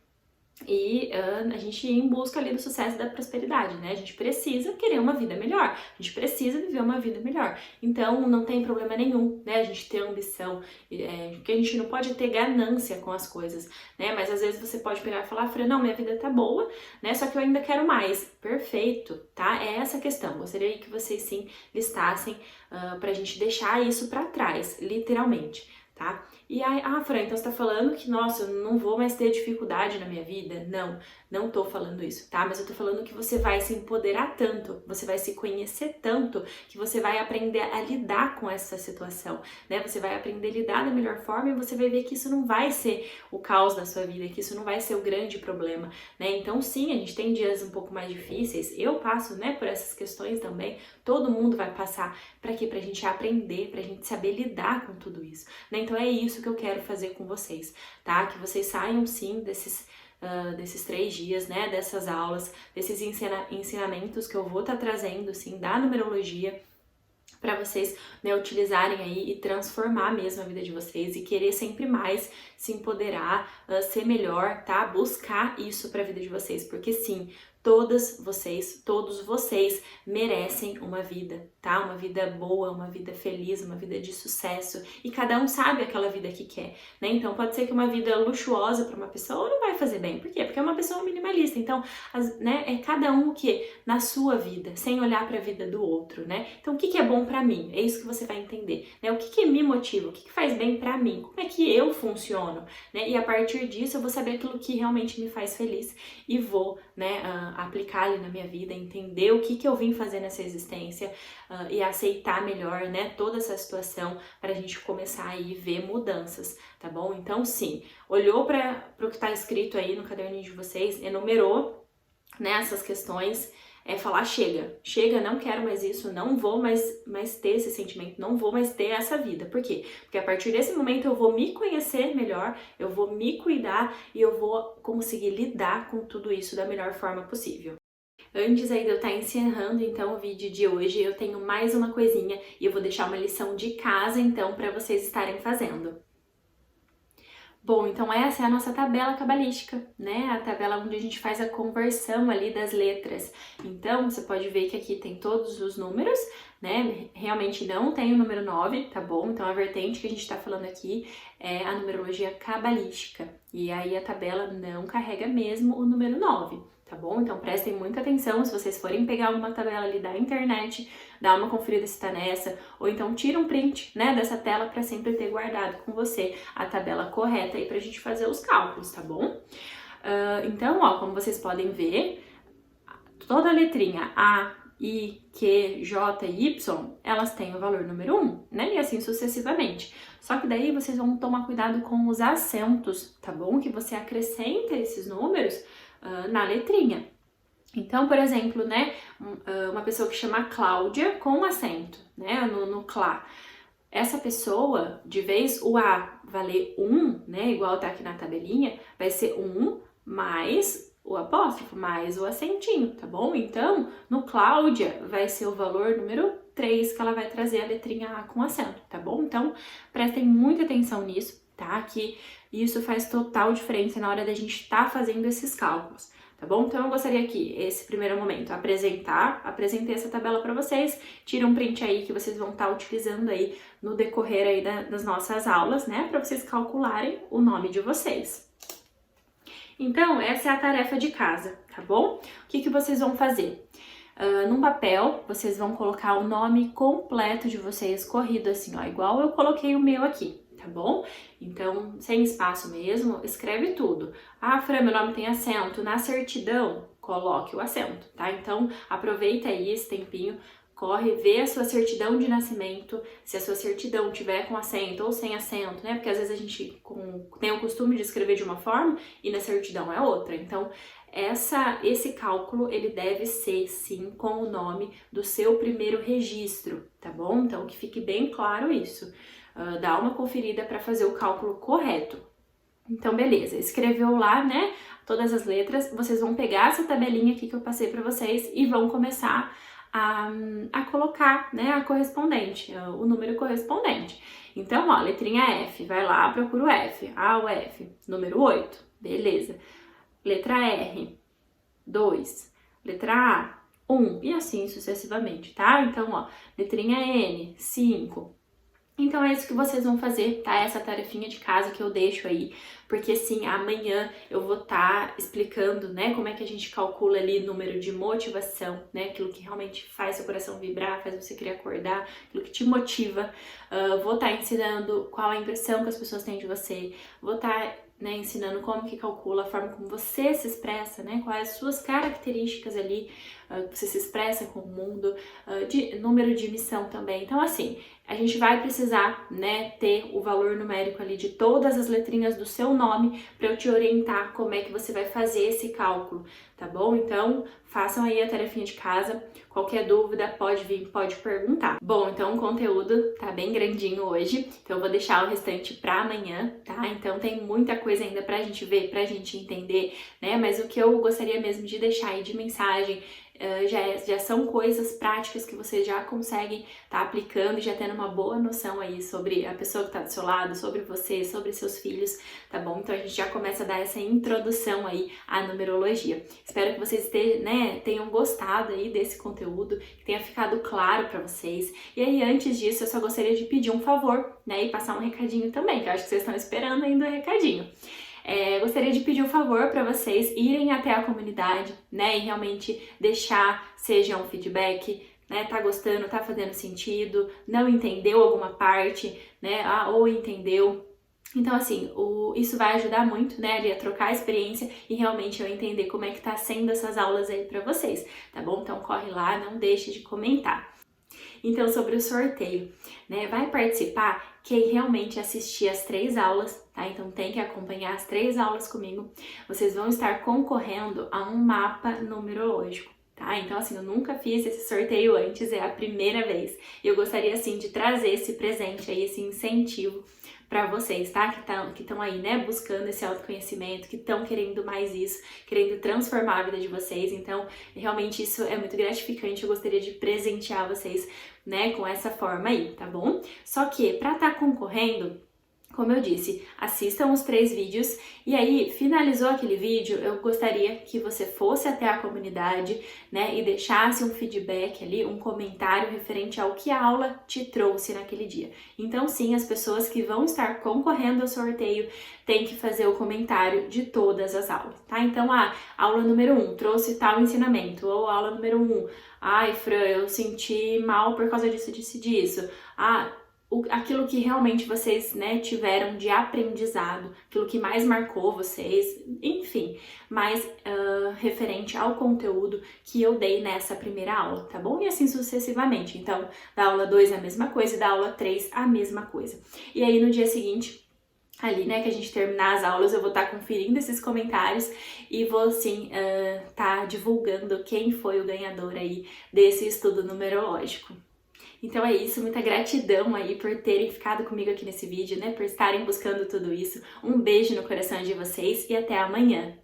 e a gente ir em busca ali do sucesso e da prosperidade, né? A gente precisa querer uma vida melhor, a gente precisa viver uma vida melhor. Então, não tem problema nenhum, né? A gente ter ambição, porque a gente não pode ter ganância com as coisas, né? Mas às vezes você pode pegar e falar, Fran, não, minha vida tá boa, né? Só que eu ainda quero mais. Perfeito, tá? É essa a questão. Gostaria que vocês sim listassem pra gente deixar isso pra trás, literalmente. tá? E aí, Fran, então você tá falando que, nossa, eu não vou mais ter dificuldade na minha vida? Não tô falando isso, tá? Mas eu tô falando que você vai se empoderar tanto, você vai se conhecer tanto, que você vai aprender a lidar com essa situação, né? Você vai aprender a lidar da melhor forma e você vai ver que isso não vai ser o caos da sua vida, que isso não vai ser o grande problema, né? Então, sim, a gente tem dias um pouco mais difíceis, eu passo, né, por essas questões também, todo mundo vai passar. Pra quê? Pra gente aprender, pra gente saber lidar com tudo isso, né? Então é isso que eu quero fazer com vocês, tá? Que vocês saiam, sim, desses 3 dias, né, dessas aulas, desses ensinamentos que eu vou estar trazendo, sim, da numerologia, para vocês, né, utilizarem aí e transformar mesmo a vida de vocês e querer sempre mais se empoderar, ser melhor, tá? Buscar isso para a vida de vocês, porque sim, todos vocês merecem uma vida, tá? Uma vida boa, uma vida feliz, uma vida de sucesso, e cada um sabe aquela vida que quer, né? Então pode ser que uma vida luxuosa para uma pessoa não vai fazer bem. Por quê? Porque é uma pessoa minimalista. Então, né, é cada um o que na sua vida, sem olhar para a vida do outro, né? Então, o que é bom para mim? É isso que você vai entender, né? O que me motiva? O que faz bem para mim? Como é que eu funciono, né? E a partir disso eu vou saber aquilo que realmente me faz feliz e vou, né, aplicar ali na minha vida, entender o que eu vim fazer nessa existência e aceitar melhor, né, toda essa situação para a gente começar aí ver mudanças, tá bom? Então, sim, olhou para o que está escrito aí no caderninho de vocês, enumerou, né, essas questões, falar chega, não quero mais isso, não vou mais ter esse sentimento, não vou mais ter essa vida. Por quê? Porque a partir desse momento eu vou me conhecer melhor, eu vou me cuidar e eu vou conseguir lidar com tudo isso da melhor forma possível. Antes aí de eu estar encerrando então o vídeo de hoje, eu tenho mais uma coisinha e eu vou deixar uma lição de casa então para vocês estarem fazendo. Bom, então essa é a nossa tabela cabalística, né? A tabela onde a gente faz a conversão ali das letras. Então, você pode ver que aqui tem todos os números, né? Realmente não tem o número 9, tá bom? Então, a vertente que a gente tá falando aqui é a numerologia cabalística. E aí, a tabela não carrega mesmo o número 9, tá bom? Então, prestem muita atenção, se vocês forem pegar alguma tabela ali da internet, dá uma conferida se tá nessa, ou então tira um print, né, dessa tela para sempre ter guardado com você a tabela correta aí pra gente fazer os cálculos, tá bom? Então, ó, como vocês podem ver, toda a letrinha A, I, Q, J e Y, elas têm o valor número 1, né, e assim sucessivamente. Só que daí vocês vão tomar cuidado com os acentos, tá bom? Que você acrescenta esses números na letrinha. Então, por exemplo, né, uma pessoa que chama Cláudia com acento, né, no Clá. Essa pessoa, de vez o A valer 1, né, igual tá aqui na tabelinha, vai ser 1 mais o apóstrofo, mais o acentinho, tá bom? Então, no Cláudia vai ser o valor número 3, que ela vai trazer a letrinha A com acento, tá bom? Então, prestem muita atenção nisso, tá? Que isso faz total diferença na hora da gente estar fazendo esses cálculos. Tá bom? Então eu gostaria aqui, esse primeiro momento, apresentei essa tabela para vocês, tira um print aí que vocês vão estar utilizando aí no decorrer aí das nossas aulas, né, para vocês calcularem o nome de vocês. Então, essa é a tarefa de casa, tá bom? O que vocês vão fazer? Num papel, vocês vão colocar o nome completo de vocês corrido assim, ó, igual eu coloquei o meu aqui. Tá bom? Então, sem espaço mesmo, escreve tudo. Ah, Fran, meu nome tem acento. Na certidão, coloque o acento, tá? Então, aproveita aí esse tempinho, corre, vê a sua certidão de nascimento, se a sua certidão tiver com acento ou sem acento, né? Porque às vezes a gente tem o costume de escrever de uma forma e na certidão é outra. Então, esse cálculo, ele deve ser, sim, com o nome do seu primeiro registro, tá bom? Então, que fique bem claro isso. Dá uma conferida para fazer o cálculo correto. Então, beleza, escreveu lá, né, todas as letras, vocês vão pegar essa tabelinha aqui que eu passei para vocês e vão começar a colocar, né, a correspondente, o número correspondente. Então, ó, letrinha F, vai lá, procura o F, o F, número 8, beleza. Letra R, 2, letra A, 1, e assim sucessivamente, tá? Então, ó, letrinha N, 5, Então é isso que vocês vão fazer, tá? Essa tarefinha de casa que eu deixo aí, porque sim, amanhã eu vou estar explicando, né, como é que a gente calcula ali número de motivação, né, aquilo que realmente faz seu coração vibrar, faz você querer acordar, aquilo que te motiva. Vou estar ensinando qual a impressão que as pessoas têm de você, vou estar ensinando como que calcula, a forma como você se expressa, né, quais as suas características ali, que você se expressa com o mundo, de número de missão também. Então, assim, a gente vai precisar, né, ter o valor numérico ali de todas as letrinhas do seu nome para eu te orientar como é que você vai fazer esse cálculo, tá bom? Então, façam aí a tarefinha de casa. Qualquer dúvida pode vir, pode perguntar. Bom, então o conteúdo tá bem grandinho hoje, então eu vou deixar o restante para amanhã, tá? Então tem muita coisa ainda pra gente ver, pra gente entender, né? Mas o que eu gostaria mesmo de deixar aí de mensagem já são coisas práticas que você já consegue estar aplicando e já tendo uma boa noção aí sobre a pessoa que está do seu lado, sobre você, sobre seus filhos, tá bom? Então a gente já começa a dar essa introdução aí à numerologia. Espero que vocês tenham gostado aí desse conteúdo, que tenha ficado claro para vocês. E aí, antes disso, eu só gostaria de pedir um favor, né, e passar um recadinho também, que eu acho que vocês estão esperando ainda o recadinho. Gostaria de pedir um favor para vocês irem até a comunidade, né, e realmente deixar, seja um feedback, né, tá gostando, tá fazendo sentido, não entendeu alguma parte, né, ou entendeu. Então, assim, isso vai ajudar muito, né, ali a trocar a experiência e realmente eu entender como é que tá sendo essas aulas aí para vocês, tá bom? Então, corre lá, não deixe de comentar. Então, sobre o sorteio, né, vai participar quem realmente assistir as 3 aulas, tá? Então tem que acompanhar as 3 aulas comigo. Vocês vão estar concorrendo a um mapa numerológico, tá? Então, assim, eu nunca fiz esse sorteio antes, é a primeira vez. E eu gostaria, assim, de trazer esse presente aí, esse incentivo para vocês, tá? Que estão aí, né, buscando esse autoconhecimento, que estão querendo mais isso, querendo transformar a vida de vocês. Então, realmente isso é muito gratificante. Eu gostaria de presentear vocês, né, com essa forma aí, tá bom? Só que para estar concorrendo, como eu disse, assistam os 3 vídeos e aí, finalizou aquele vídeo, eu gostaria que você fosse até a comunidade, né, e deixasse um feedback ali, um comentário referente ao que a aula te trouxe naquele dia. Então, sim, as pessoas que vão estar concorrendo ao sorteio têm que fazer o comentário de todas as aulas, tá? Então, aula número 1 trouxe tal ensinamento, ou aula número 1, ai, Fran, eu senti mal por causa disso. Aquilo que realmente vocês, né, tiveram de aprendizado, aquilo que mais marcou vocês, enfim, mais referente ao conteúdo que eu dei nessa primeira aula, tá bom? E assim sucessivamente. Então, da aula 2 a mesma coisa e da aula 3 a mesma coisa. E aí no dia seguinte, ali, né, que a gente terminar as aulas, eu vou estar conferindo esses comentários e vou, sim, tá divulgando quem foi o ganhador aí desse estudo numerológico. Então é isso, muita gratidão aí por terem ficado comigo aqui nesse vídeo, né, por estarem buscando tudo isso. Um beijo no coração de vocês e até amanhã!